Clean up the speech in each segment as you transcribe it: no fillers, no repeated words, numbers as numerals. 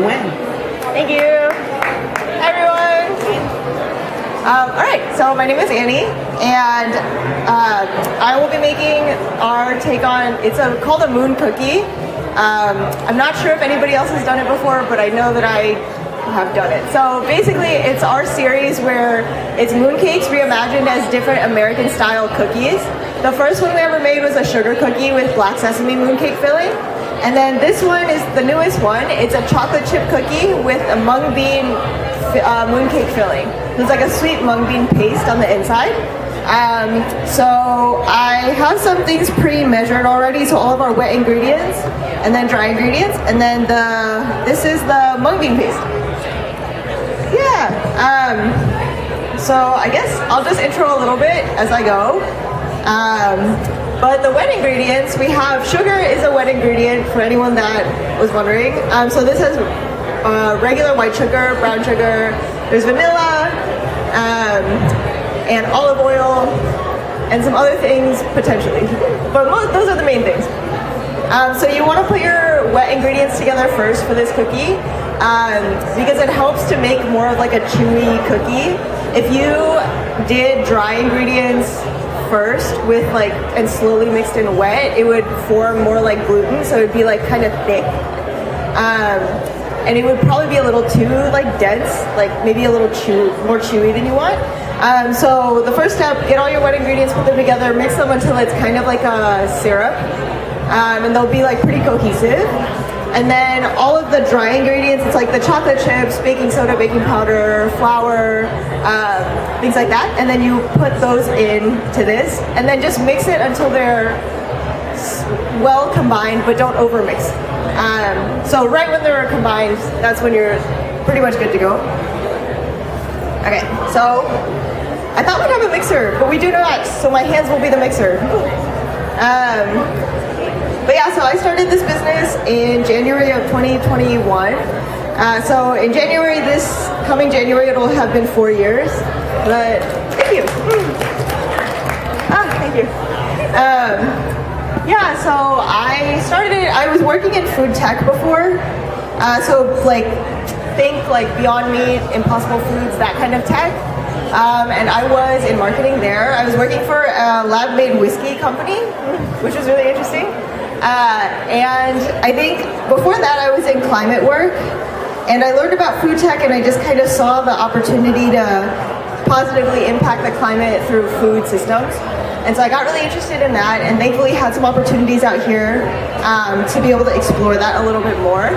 Wang. Thank you. Hi, everyone. All right, so my name is Annie, and I will be making our take on, called a moon cookie. I'm not sure if anybody else has done it before, but I know that I have done it. So basically, it's our series where it's mooncakes reimagined as different American-style cookies. The first one we ever made was a sugar cookie with black sesame mooncake filling. And then this one is the newest one. It's a chocolate chip cookie with a mung bean mooncake filling. It's like a sweet mung bean paste on the inside. So I have some things pre-measured already. So all of our wet ingredients and then dry ingredients. And then this is the mung bean paste. Yeah. So I guess I'll just intro a little bit as I go. But the wet ingredients, we have sugar is a wet ingredient for anyone that was wondering. So this has regular white sugar, brown sugar, there's vanilla, and olive oil, and some other things potentially. But those are the main things. So you want to put your wet ingredients together first for this cookie, because it helps to make more of like a chewy cookie. If you did dry ingredients first with and slowly mixed in wet, it would form more like gluten, so it'd be like kind of thick, and it would probably be a little too dense, maybe a little more chewy than you want. So the first step, get all your wet ingredients, put them together, mix them until it's kind of like a syrup, and they'll be pretty cohesive. And then all of the dry ingredients, it's like the chocolate chips, baking soda, baking powder, flour, things like that. And then you put those into this, and then just mix it until they're well combined, but don't overmix. So right when they're combined, that's when you're pretty much good to go. Okay, so I thought we'd have a mixer, but we do not, so my hands will be the mixer. But yeah, so I started this business in January of 2021. So in January, this coming January, it'll have been 4 years. But thank you. Thank you. Yeah, so I was working in food tech before. So think Beyond Meat, Impossible Foods, that kind of tech. And I was in marketing there. I was working for a lab-made whiskey company, which was really interesting. And I think before that I was in climate work, and I learned about food tech, and I just kind of saw the opportunity to positively impact the climate through food systems. And so I got really interested in that, and thankfully had some opportunities out here to be able to explore that a little bit more.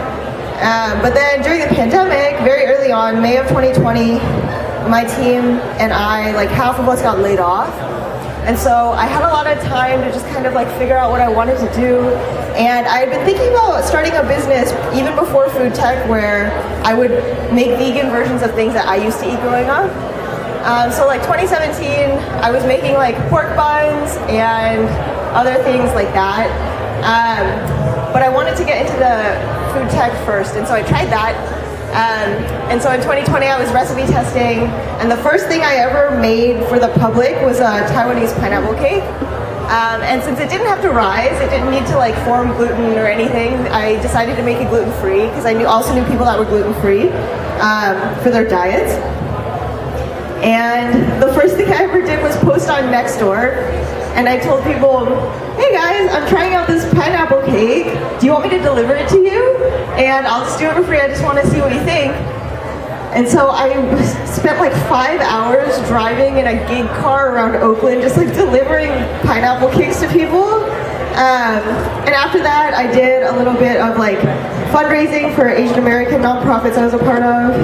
But then during the pandemic, very early on, May of 2020, my team and I, half of us got laid off. And so I had a lot of time to just kind of figure out what I wanted to do. And I had been thinking about starting a business even before food tech, where I would make vegan versions of things that I used to eat growing up. So 2017, I was making pork buns and other things like that. But I wanted to get into the food tech first, and so I tried that. And so in 2020, I was recipe testing, and the first thing I ever made for the public was a Taiwanese pineapple cake. And since it didn't have to rise, it didn't need to form gluten or anything, I decided to make it gluten-free, because I also knew people that were gluten-free for their diets. And the first thing I ever did was post on Nextdoor, and I told people, hey guys, I'm trying out this pineapple cake. Do you want me to deliver it to you? And I'll just do it for free. I just want to see what you think. And so I spent 5 hours driving in a gig car around Oakland, just delivering pineapple cakes to people. And after that, I did a little bit of fundraising for Asian American nonprofits I was a part of,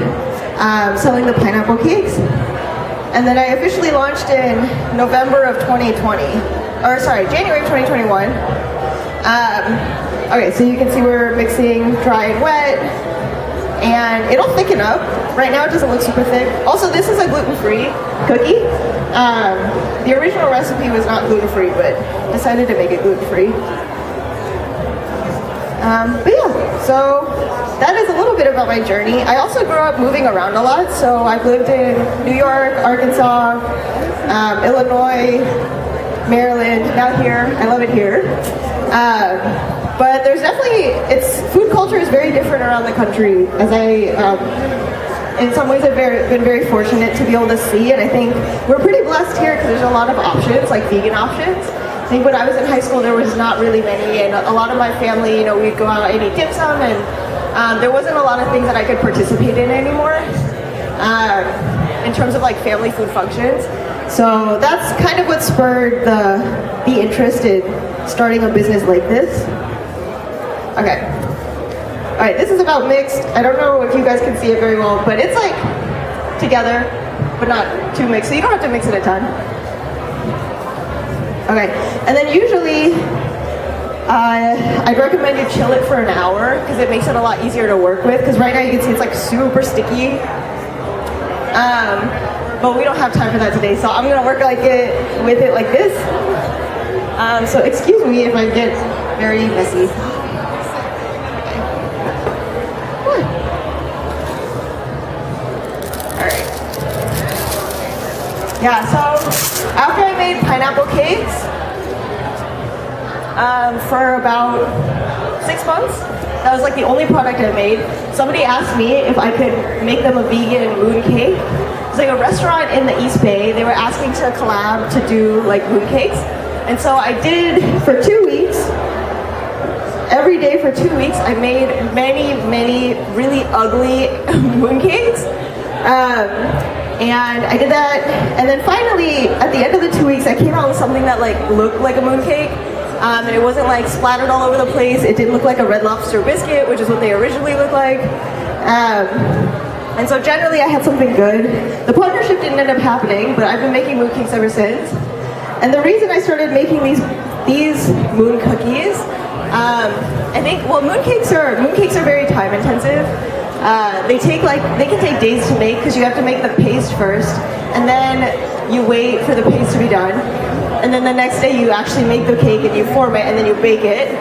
selling the pineapple cakes. And then I officially launched in November of 2020, or sorry, January of 2021. Okay, so you can see we're mixing dry and wet, and it'll thicken up. Right now it doesn't look super thick. Also, this is a gluten-free cookie. The original recipe was not gluten-free, but decided to make it gluten-free. But yeah, so that is a little bit about my journey. I also grew up moving around a lot, so I've lived in New York, Arkansas, Illinois, Maryland, now here. I love it here. But there's definitely, food culture is very different around the country, as in some ways I've been very fortunate to be able to see, and I think we're pretty blessed here because there's a lot of options, like vegan options. I think when I was in high school there was not really many, and a lot of my family, we'd go out and eat dim sum, and there wasn't a lot of things that I could participate in anymore in terms of like family food functions. So that's kind of what spurred the interest in starting a business like this. Okay. All right, this is about mixed. I don't know if you guys can see it very well, but it's like together, but not too mixed. So you don't have to mix it a ton. Okay, and then usually I'd recommend you chill it for an hour because it makes it a lot easier to work with. Because right now you can see it's like super sticky. But we don't have time for that today, so I'm gonna work with it like this. So excuse me if I get very messy. Alright. Yeah, so after I made pineapple cakes for about 6 months, that was like the only product I made. Somebody asked me if I could make them a vegan mooncake. It's like a restaurant in the East Bay. They were asking to collab to do like mooncakes. And so I did for 2 weeks. Every day for 2 weeks, I made many really ugly mooncakes. And I did that. And then finally, at the end of the 2 weeks, I came out with something that like looked like a mooncake. And it wasn't like splattered all over the place. It didn't look like a Red Lobster biscuit, which is what they originally looked like. And so generally I had something good. The partnership didn't end up happening, but I've been making mooncakes ever since. And the reason I started making these moon cookies, I think, well, mooncakes are very time intensive. They can take days to make because you have to make the paste first, and then you wait for the paste to be done, and then the next day you actually make the cake and you form it and then you bake it.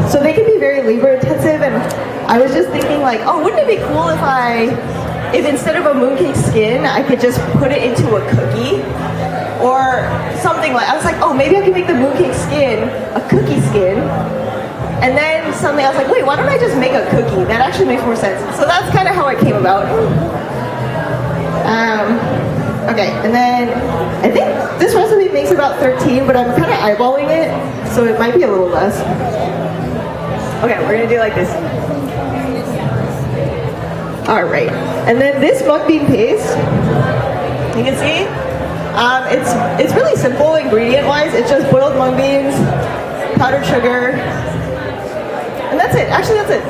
So they can be very labor intensive, and I was just thinking like, oh, wouldn't it be cool if instead of a mooncake skin, I could just put it into a cookie? Or something like, I was like, oh, maybe I can make the mooncake skin a cookie skin. And then suddenly I was like, wait, why don't I just make a cookie? That actually makes more sense. So that's kind of how it came about. Okay, and then I think this recipe makes about 13, but I'm kind of eyeballing it, so it might be a little less. Okay, we're gonna do like this. All right, and then this mung bean paste, you can see, it's really simple ingredient-wise. It's just boiled mung beans, powdered sugar, and that's it. Actually, that's it.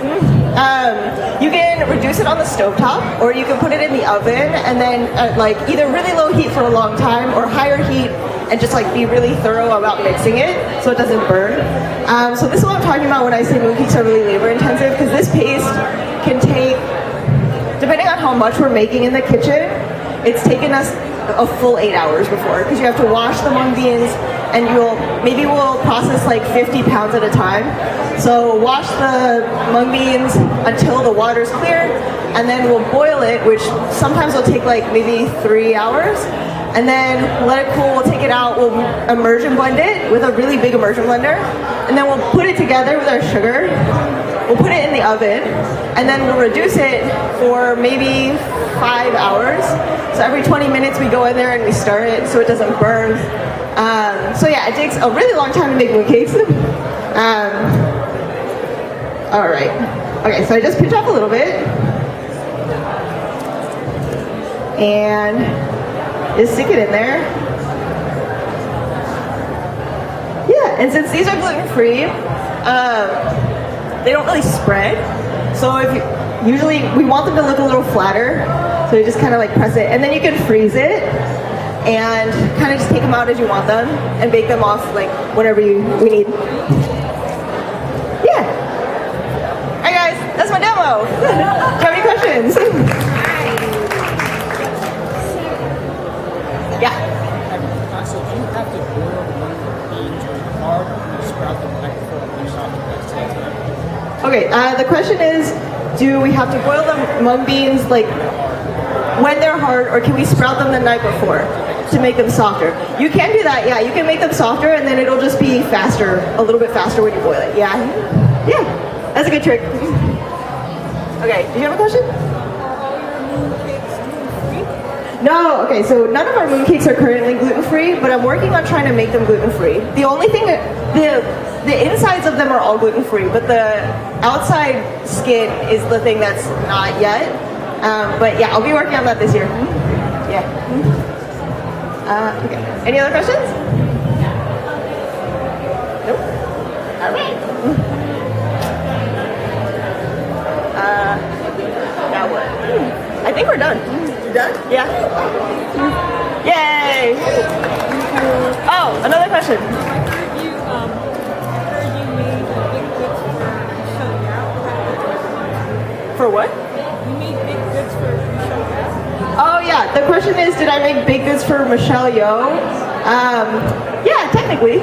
You can reduce it on the stovetop, or you can put it in the oven, and then like either really low heat for a long time, or higher heat, and just like be really thorough about mixing it so it doesn't burn. So this is what I'm talking about when I say mooncakes are really labor-intensive, because this paste can take, depending on how much we're making in the kitchen, it's taken us a full 8 hours before, because you have to wash the mung beans, and we'll process like 50 pounds at a time. So wash the mung beans until the water's clear, and then we'll boil it, which sometimes will take like maybe 3 hours, and then let it cool. We'll take it out, we'll immersion blend it with a really big immersion blender, and then we'll put it together with our sugar. We'll put it in the oven, and then we'll reduce it for maybe 5 hours. So every 20 minutes we go in there and we stir it so it doesn't burn. So yeah, it takes a really long time to make mooncakes. All right. Okay, so I just pinch off a little bit, and just stick it in there. Yeah, and since these are gluten-free, they don't really spread. So usually we want them to look a little flatter, so you just kind of like press it, and then you can freeze it and kind of just take them out as you want them and bake them off like whatever we need. Yeah. All right, guys, that's my demo. Do you have any questions? Yeah. So do you have to boil the beans really hard, or you sprout them right before you finish off the Okay, the question is, do we have to boil the mung beans like when they're hard, or can we sprout them the night before? to make them softer. You can do that, yeah. You can make them softer, and then it'll just be faster, a little bit faster when you boil it. Yeah, yeah, that's a good trick. Okay, do you have a question? No, okay, so none of our mooncakes are currently gluten-free, but I'm working on trying to make them gluten-free. The only thing the insides of them are all gluten-free, but the outside skin is the thing that's not yet. But yeah, I'll be working on that this year. Yeah. Okay. Any other questions? Nope. All right. Now what? I think we're done. You done? Yeah. Yay! Oh, another question. For what? You made baked goods for Michelle Yeoh? Oh yeah, the question is, did I make baked goods for Michelle Yeoh? Yeah, technically.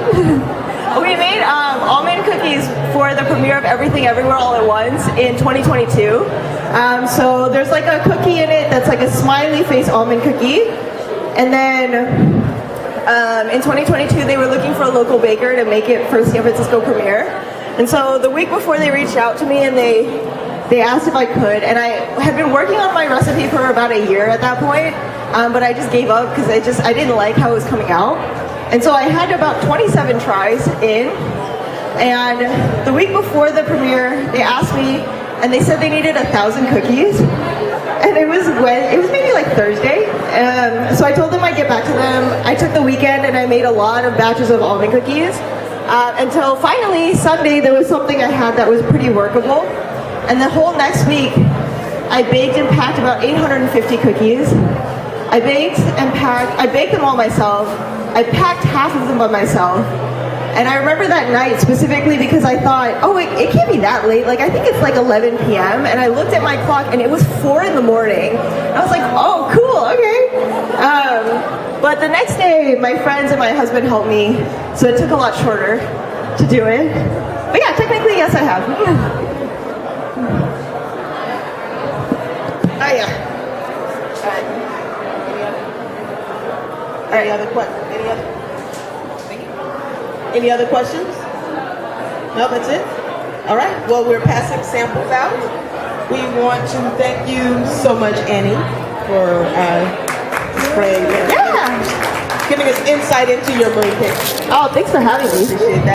We made almond cookies for the premiere of Everything Everywhere All at Once in 2022. So there's like a cookie in it that's like a smiley face almond cookie. And then in 2022 they were looking for a local baker to make it for San Francisco premiere. And so the week before they reached out to me and they asked if I could, and I had been working on my recipe for about a year at that point, but I just gave up because I didn't like how it was coming out. And so I had about 27 tries in, and the week before the premiere, they asked me, and they said they needed 1,000 cookies, and it was maybe like Thursday. So I told them I'd get back to them. I took the weekend and I made a lot of batches of almond cookies, until finally Sunday there was something I had that was pretty workable. And the whole next week, I baked and packed about 850 cookies. I baked them all myself. I packed half of them by myself. And I remember that night specifically because I thought, oh, it can't be that late. Like, I think it's like 11 p.m. And I looked at my clock and it was 4 in the morning. I was like, oh, cool, okay. But the next day, my friends and my husband helped me. So it took a lot shorter to do it. But yeah, technically, yes, I have. Oh yeah. Any other questions? No, that's it? All right. Well, we're passing samples out. We want to thank you so much, Annie, for giving us insight into your mooncake. Oh, thanks for having me. Appreciate that.